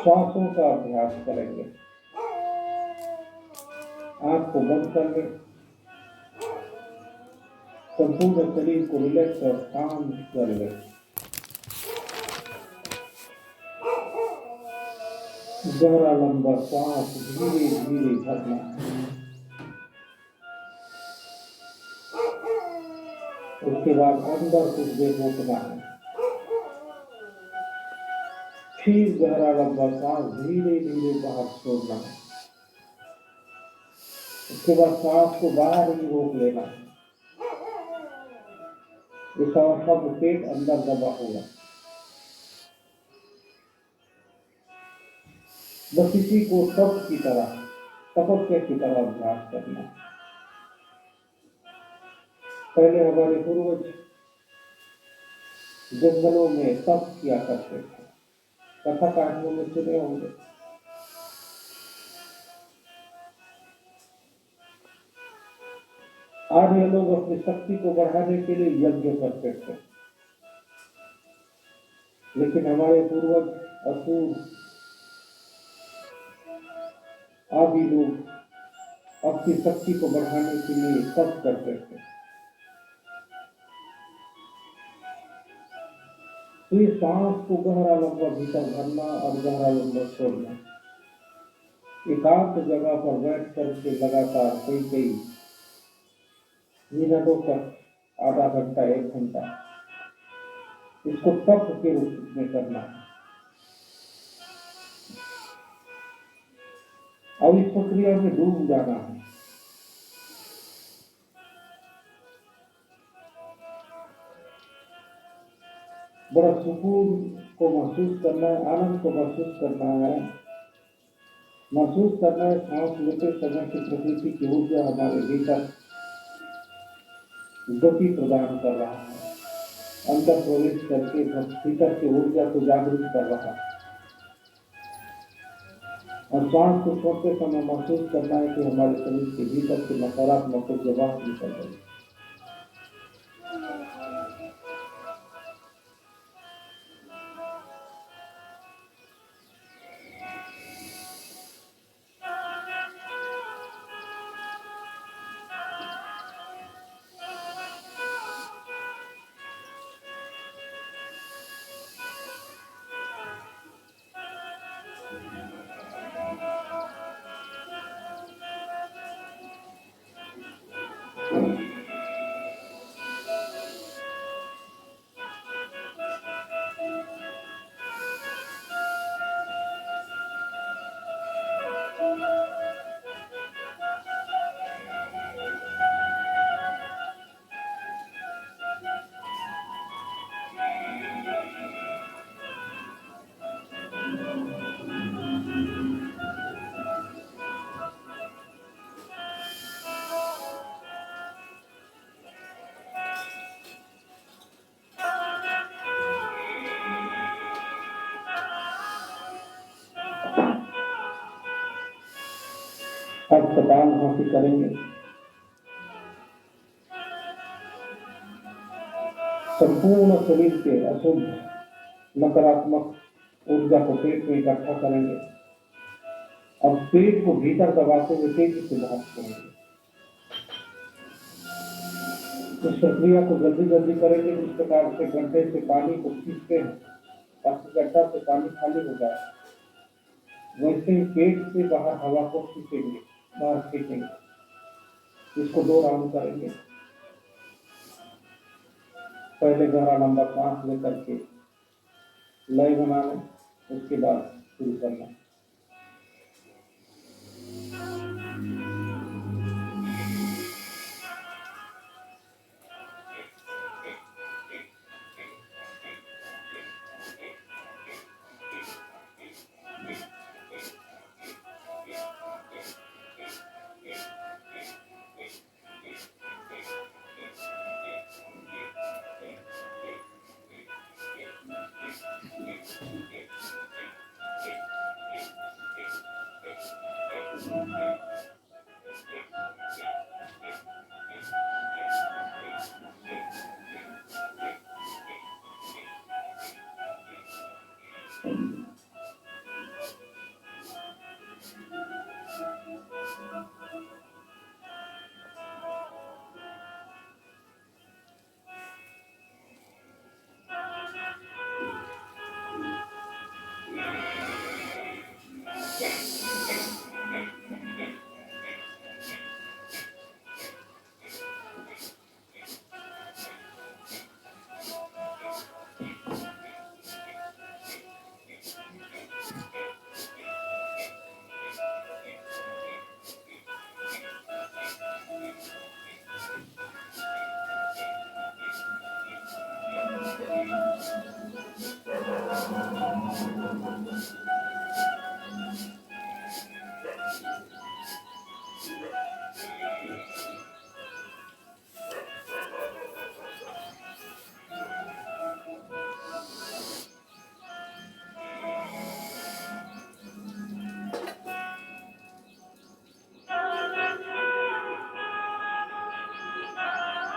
श्वासों का अभ्यास करेंगे। आंख को बंद कर ले, संपूर्ण शरीर को रिलैक्स और शांत कर ले। गहरा लंबा सांस धीरे धीरे भरना है। उसके बाद अंदर कुछ देर रोकना है। फिर गहरा लंबा सांस धीरे धीरे बाहर छोड़ना है। उसके बाद सांस को बाहर ही रोक लेना है। इसका सब पेट अंदर दबा होगा। बस इसी को तपस्या की तरह अभ्यास करना है। पहले हमारे पूर्वज जंगलों में तप किया करते थे, कथा कहानियों में सुने होंगे। आज ये लोग अपनी शक्ति को बढ़ाने के लिए यज्ञ करते थे, लेकिन हमारे पूर्वज असुर आदि लोग अपनी शक्ति को बढ़ाने के लिए तप करते थे। तो ये सांस को गहरा लंबा भीतर भरना और गहरा लंबा छोड़ना, एकांत जगह पर बैठ करके लगातार कई मिनटों तक, आधा घंटा 1 घंटा, इसको तप के रूप में करना है। अब इस प्रक्रिया में डूब जाना है। बड़ा सुकून को महसूस करना है, आनंद को महसूस करना है। महसूस करना है सांस लेते समय की प्रकृति की ऊर्जा हमारे भीतर गति प्रदान कर रहा है, अंदर प्रवेश करके भीतर की ऊर्जा को जागृत कर रहा है। और सांस को छोड़ते समय महसूस करना है कि हमारे शरीर के भीतर से नकारात्मक ऊर्जा बाहर निकल रही है। अब कपालभाति करेंगे। संपूर्ण शरीर के अशुद्ध नकारात्मक ऊर्जा को पेट में इकट्ठा करेंगे और पेट को भीतर दबाते हुए तेजी से बाहर छोड़ेंगे। इस प्रक्रिया को जल्दी जल्दी करेंगे। जिस प्रकार से गड्ढे से पानी को खींचते हैं ताकि गड्ढा से पानी खाली हो जाए, वैसे ही पेट से बाहर हवा को खींचेंगे, बाहर खींचेंगे। इसको 2 राउंड करेंगे। पहले गहरा लंबा सांस लेकर के लय बनाना, उसके बाद शुरू करना।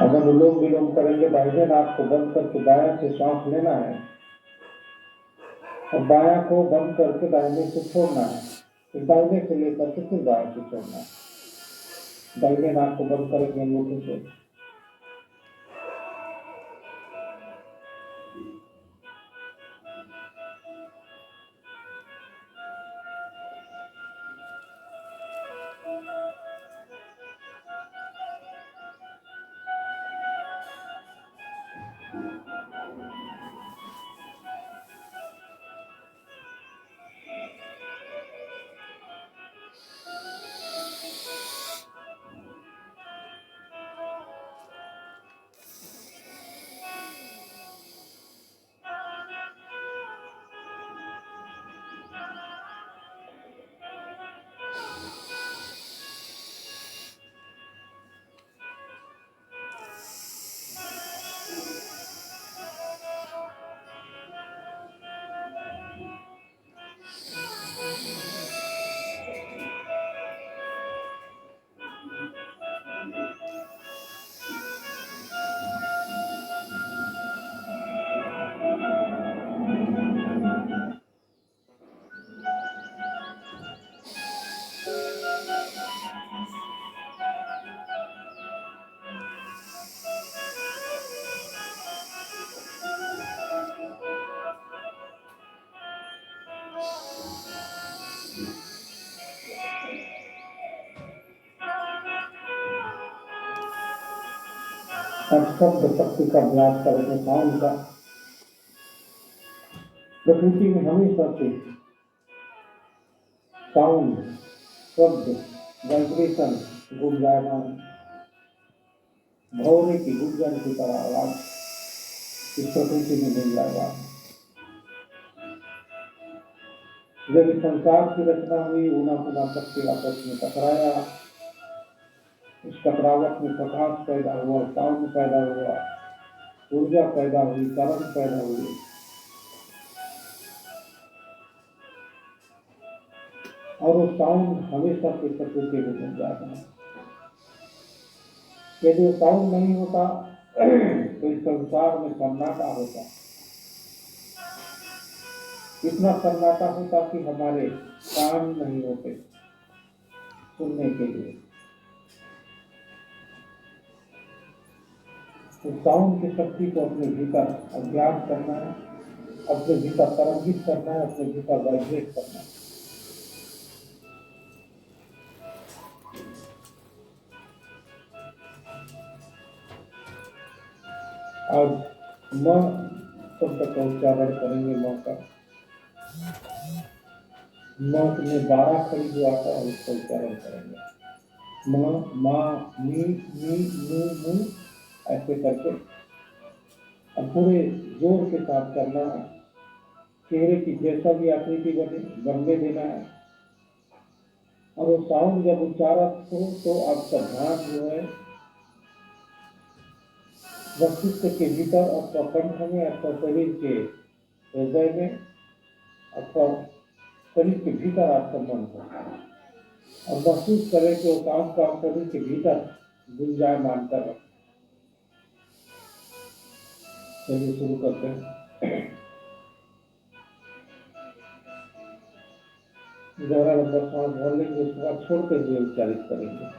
अब अनुलोम विलोम करेंगे, दाहिने नाक को बंद करके दायां से सांस लेना है और बायां को बंद करके दाहिने से छोड़ना है, फिर दाहिने से लेकर के फिर बाएं से छोड़ना है। दाहिने नाक को बंद करेंगे अंगूठे से, अब शब्द शक्ति का अभ्यास करेंगे, साउंड का। प्रकृति में हमेशा से साउंड, शब्द, वाइब्रेशन, गुंजायमान, भौरे की गुंजन की तरह आवाज इस प्रकृति में गुंजायमान। जब इस संसार की रचना हुई, ऊना पुना शक्ति आपस में टकराया, उस टकरावट में प्रकाश पैदा हुआ, साउंड पैदा हुआ, ऊर्जा पैदा हुई, तरंग पैदा हुई। और वो साउंड हमेशा से प्रकृति में बन जाता है। यदि वो साउंड नहीं होता तो इस संसार में सन्नाटा होता, इतना सन्नाटा होता कि हमारे कान नहीं होते सुनने के लिए। तो साउंड की शक्ति को अपने भीतर अभ्यास करना है, अपने भीतर तरंगित करना है, अपने भीतर वाइब्रेट करना है। आज म शब्द का उच्चारण करेंगे। म का म में 12 खड़ी जो आता है उसका उच्चारण करेंगे। म, मा, मी, मू, मू ऐसे करके अब पूरे जोर के साथ करना है। चेहरे की जैसा भी आकृति बनने देना है। और वो साउंड जब उच्चारण हो तो आपका ध्यान जो है मस्तिष्क के भीतर, अथवा कंठ में, अथवा शरीर के हृदय में, अथवा शरीर के भीतर आपका मन हो और महसूस करें कि वो काम का शरीर के भीतर गुंजायमान कर रहे। चलिए शुरू करते हैं। गहरा लंबा सांस भर लेंगे, उसके बाद छोड़ते हुए उच्चारित करेंगे।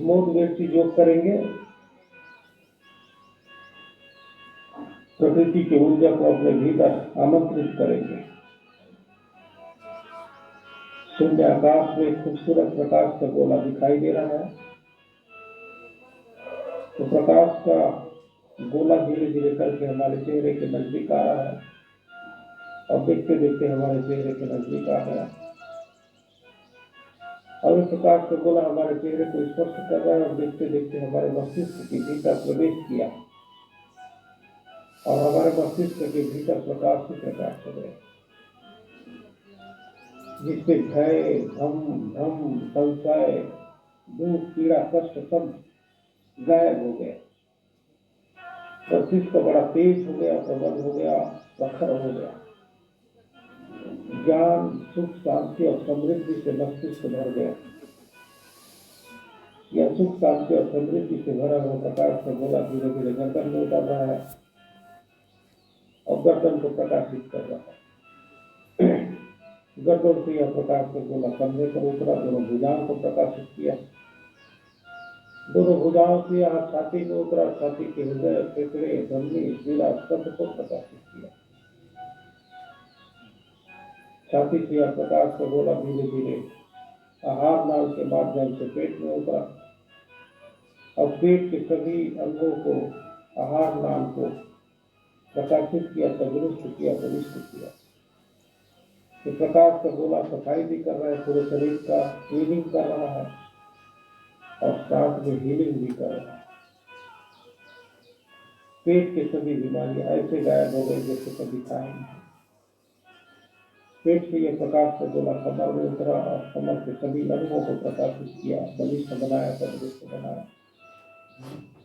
मौन व्यक्ति योग करेंगे, प्रकृति की ऊर्जा को अपने भीतर आमंत्रित करेंगे। शून्य आकाश में खूबसूरत प्रकाश का गोला दिखाई दे रहा है, तो प्रकाश का गोला धीरे धीरे करके हमारे चेहरे के नजदीक आ रहा है और देखते देखते हमारे चेहरे के नजदीक आ गया और इस प्रकाश का गोला हमारे चेहरे को स्पर्श कर रहा है और देखते देखते हमारे मस्तिष्क के भीतर प्रवेश किया और हमारे मस्तिष्क के भीतर प्रकाश ही प्रकाश हो गया, जिससे भय, भ्रम, संशय, दुख, पीड़ा, कष्ट सब गायब हो गए। मस्तिष्क बड़ा तेज हो गया, प्रबल हो गया, प्रखर हो गया। ज्ञान, सुख, शांति और समृद्धि से मस्तिष्क भर गया। यह सुख, शांति और समृद्धि से भरा हुआ प्रकाश का गोला धीरे धीरे गर्दन में उतर रहा है और गर्दन को प्रकाशित कर रहा है। गर्दन से यह प्रकाश का गोला कंधे पर उतरा, दोनों भुजाओं को प्रकाशित किया, दोनों भुजाओं से यह छाती में उतरा, छाती के हृदय, फेफड़े, धमनी, शीरा सबको प्रकाशित किया। छाती से यह प्रकाश का गोला धीरे धीरे आहार नाल के माध्यम से पेट में उतरा और पेट के सभी अंगों को, आहार नाल को प्रकाशित किया, तंदुरुस्त किया, बलिष्ठ किया। ये प्रकाश का गोला सफाई भी कर रहा है, पूरे शरीर का क्लीनिंग कर रहा है और साथ में हीलिंग भी कर रहा है। पेट के सभी बीमारियां ऐसे गायब हो गई जैसे कभी था ही नहीं। पेट से यह प्रकाश से गोला कमर में उतरा और कमर के सभी अंगों को प्रकाशित किया, बलिष्ठ बनाया, तंदुरुस्त बनाया।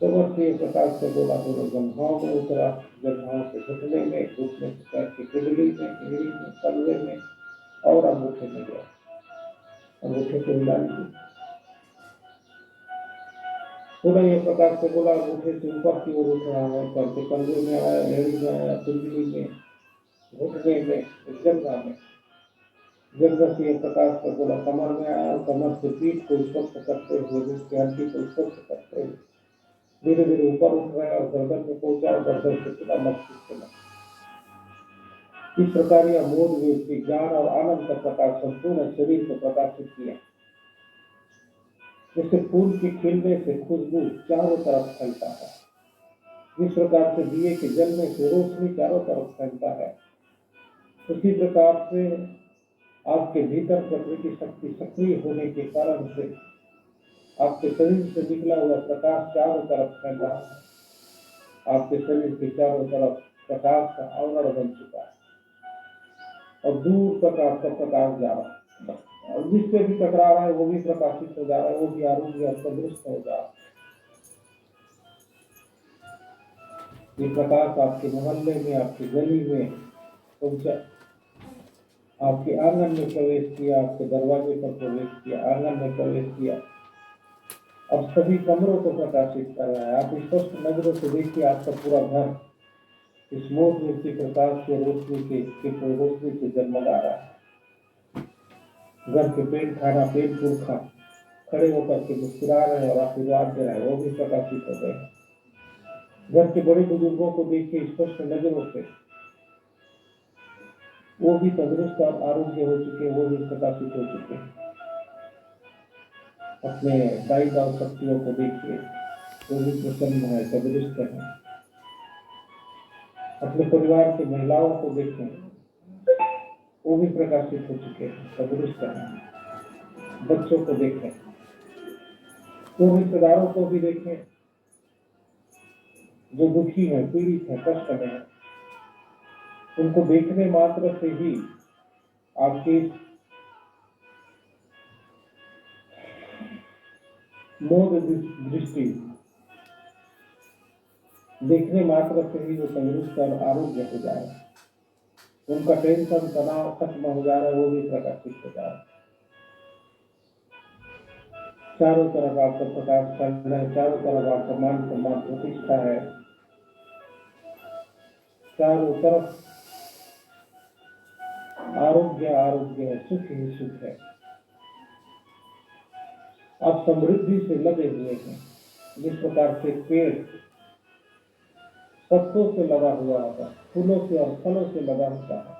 कमर से यह प्रकाश से गोला दोनों जंघाओं में उतरा, जंघाओं से घुटने में, घुटने से पैर की कुंडली में, एड़ी में, तलवे में और अंगूठे में गया। अंगूठे को हिला लीजिए। पुनः यह प्रकाश से गोला अंगूठे से ऊपर की ओर उठ रहा है, पैर के तलवे में आया, एड़ी में आया, कुंडली में, घुटने में, जंघा में। जंघा से यह प्रकाश का गोला कमर में आया और कमर से पीठ को स्पर्श करते हुए, जिसकी हड्डी को स्पर्श करते हुए धीरे धीरे ऊपर उठ रहा है और गर्दन में पहुंचा और गर्दन से सीधा मस्तिष्क में। इस प्रकार यह मूल व्यक्ति ज्ञान और आनंद का प्रकाश संपूर्ण शरीर को प्रकाशित किया। जैसे फूल के खिलने से खुशबू चारों तरफ फैलता है, जिस प्रकार से दिए के जलने से रोशनी चारों तरफ फैलता है, उसी प्रकार से आपके भीतर प्रकृति शक्ति सक्रिय होने के कारण से आपके शरीर से निकला हुआ प्रकाश चारों तरफ फैल रहा है। आपके शरीर के चारों तरफ प्रकाश का आवरण बन चुका है और दूर तक आपका प्रकाश जा रहा है, और जिससे भी टकरा रहा है वो भी प्रकाशित हो जा रहा है, वो भी आरोग्य और तंदुरुस्त हो जा रहा है। ये प्रकाश आपके मोहल्ले में, आपकी गली में पहुंचा, आपके आंगन में प्रवेश किया, आपके दरवाजे पर प्रवेश किया, आंगन में प्रवेश किया, अब सभी कमरों को प्रकाशित कर रहा है। आप स्पष्ट नजरों से देखिए, आपका पूरा घर इस मोट के प्रकाश के रोशनी से जगमगा रहा है। घर के पेड़ खाना, पेड़ पुरखा खड़े होकर के मुस्कुरा रहे हैं और आशीर्वाद दे रहे हैं, वो भी प्रकाशित हो गए। घर के बड़े बुजुर्गों को देखिए स्पष्ट नजरों से, वो भी तंदुरुस्त और आरोग्य हो चुके हैं, वो भी प्रकाशित हो चुके हैं। अपने दाई दाऊ शक्तियों को देखिए, वो भी प्रसन्न है, तंदुरुस्त है। अपने परिवार की महिलाओं को देखें, वो भी प्रकाशित हो चुके हैं, तंदुरुस्त है। बच्चों को देखें, वो रिश्तेदारों को भी देखें जो दुखी है, पीड़ित है, कष्ट में है, उनको देखने मात्र से ही आपकी मोद दृष्टि, देखने मात्र से ही वो तंदुरुस्त और आरोग्य हो जाए, उनका टेंशन तनाव खत्म हो जा रहा है, वो भी प्रकाशित हो जा रहा है। चारों तरफ आपका प्रकाश फैल रहा है, चारों तरफ आपका मान सम्मान प्रतिष्ठा है, चारों तरफ आरोग्य आरोग्य है, सुख ही सुख है। आप समृद्धि से लगे हुए हैं। जिस प्रकार से पेड़ पत्तों से लगा हुआ होता, फूलों से और फलों से लगा होता है,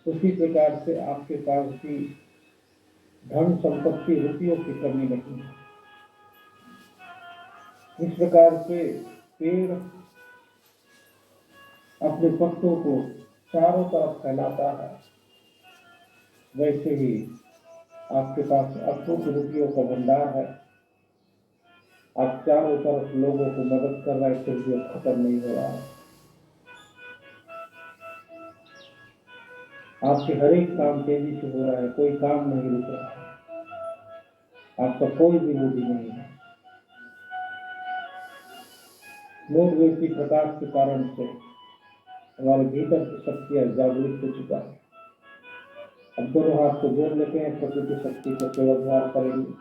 उसी प्रकार से आपके पास भी धन संपत्ति रुपयों की कमी नहीं है। इस प्रकार से पेड़ अपने पत्तों को चारों तरफ फैलाता है, वैसे ही आपके पास अखूट रुपयों का भंडार है। आप चारों तरफ लोगों को मदद कर रहे हैं, फिर भी खत्म नहीं हो रहा है। आपके हर एक काम तेजी से हो रहा है, कोई काम नहीं रुक रहा है, आपका कोई भी मूडी नहीं है। मूड व्यक्ति प्रकाश के कारण से हमारे भीतर की शक्तियां जागृत हो चुका है। अब दोनों हाथ को जोड़ लेते हैं, प्रकृति शक्ति को सेवाभार करेंगे,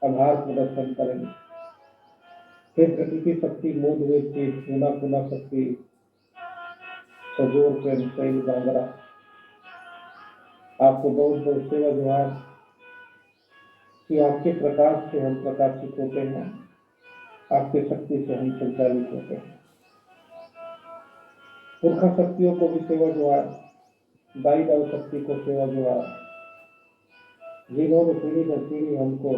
आभार प्रदर्शन करेंगे। फिर प्रकृति शक्ति, मूड व्यक्ति, पुना पुना शक्ति, सजोर प्रेम शैल जागरा, आपको बहुत बहुत सेवा जोहार कि आपके प्रकाश से हम प्रकाशित होते हैं, आपके शक्ति से हम संचालित होते हैं। पुरखा शक्तियों को भी सेवा जोहार, दाई दाऊ शक्ति को सेवा जोहार, जिन्होंने पीढ़ी दर पीढ़ी हमको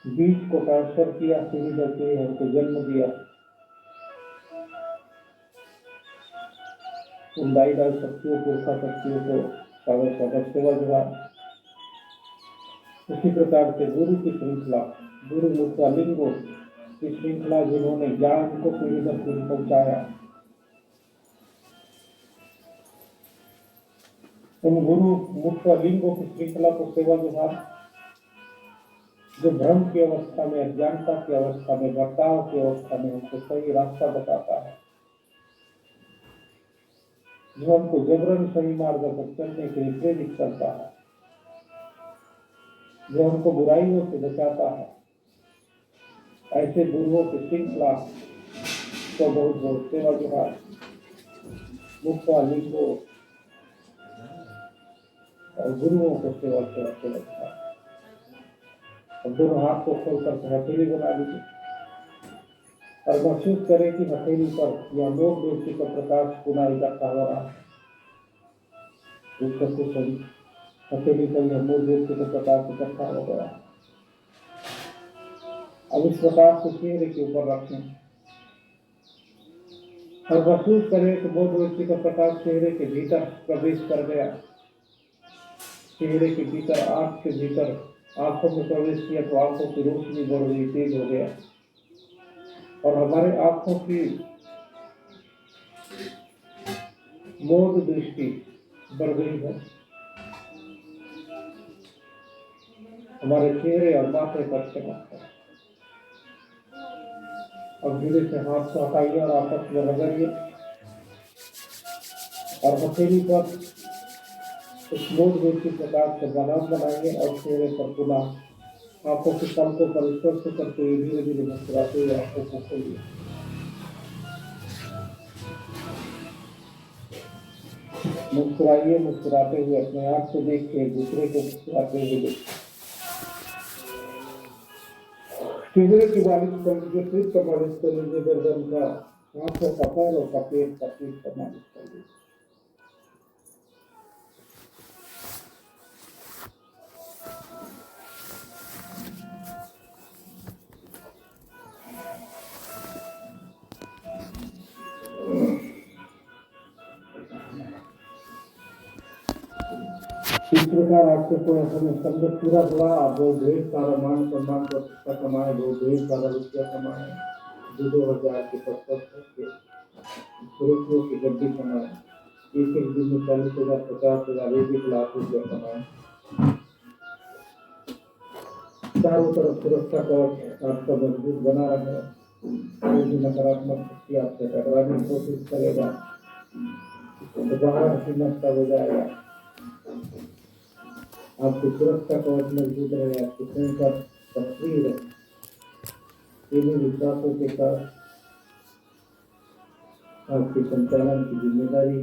बीज को ट्रांसफर किया, पीढ़ी दर पीढ़ी हमको जन्म दिया, उन दाई दाऊ शक्तियों, पुरखा शक्तियों को स्वागत स्वागत सेवा जोहार। उसी प्रकार से गुरु की श्रृंखला, गुरु मुद्रा लिंगो, की श्रृंखला जिन्होंने ज्ञान को पीढ़ी दर पीढ़ी पहुंचाया, उन गुरु मुख्य लिंगों की श्रृंखला को सेवा विभाग जो भ्रम की अवस्था में, अज्ञानता की अवस्था में, बर्ताव की अवस्था में उनको सही रास्ता बताता है, जो हमको जबरन सही मार्ग पर चलने के लिए प्रेरित करता है, जो हमको बुराइयों से बचाता है। ऐसे गुरुओं की श्रृंखला को बहुत बहुत सेवा विभाग मुख्य लिंगों और गुरुओं को सेवा लगता है। और दोनों हाथ को खोलकर हथेली बना लीजिए और महसूस करें कि हथेली पर यह लोक दृष्टि का प्रकाश पुनः इकट्ठा हो रहा है। हथेली पर यह मूल दृष्टि का प्रकाश इकट्ठा हो गया। अब इस प्रकाश को चेहरे के ऊपर रखें और महसूस करें कि मूल दृष्टि का प्रकाश चेहरे के भीतर प्रवेश कर गया। चेहरे के भीतर, आंख के भीतर आंखों में प्रवेश किया तो आंखों की रोशनी बढ़ गई, तेज हो गया और हमारे आंखों की मूल दृष्टि बढ़ गई है। हमारे चेहरे और माथे पर चमक है। और धीरे से हाथ को हटाइए और आपस में रगड़िए और हथेली पर उस मूल दृष्टि प्रकाश से बनाइए और चेहरे पर पुनः आंखों की पलकों पर स्पर्श करते हुए धीरे धीरे मुस्कुराते हुए आंखों को खोलिए। मुस्कुराइए, मुस्कुराते हुए अपने आप को देखिए, दूसरे को मुस्कुराते हुए देखिए। चेहरे की मालिश कर लीजिए, सिर का मालिश कर लीजिए, गर्दन का, हाथों का, पैरों का, पेट का, पीठ का मालिश कर लीजिए। इस प्रकार आपके थोड़ा समय संगत पूरा हुआ। आप बहुत ढेर सारा मान सम्मान प्रतिष्ठा कमाए, बहुत ढेर सारा रुपया कमाए, 2,000 के 50 के सुरक्षियों की गड्डी कमाए, एक एक दिन में 40,000, 50,000, 1 लाख रुपया कमाए। चारों तरफ सुरक्षा कवच आपका मजबूत बना रहे। कोई भी नकारात्मक शक्ति आपसे टकराने की कोशिश करेगा तो बाहर से नष्ट हो जाएगा। आपकी सुरक्षा कवच मजबूत रहे, आपके सेंसर सक्रिय रहे। इन विश्वासों के साथ आपके संचालन की जिम्मेदारी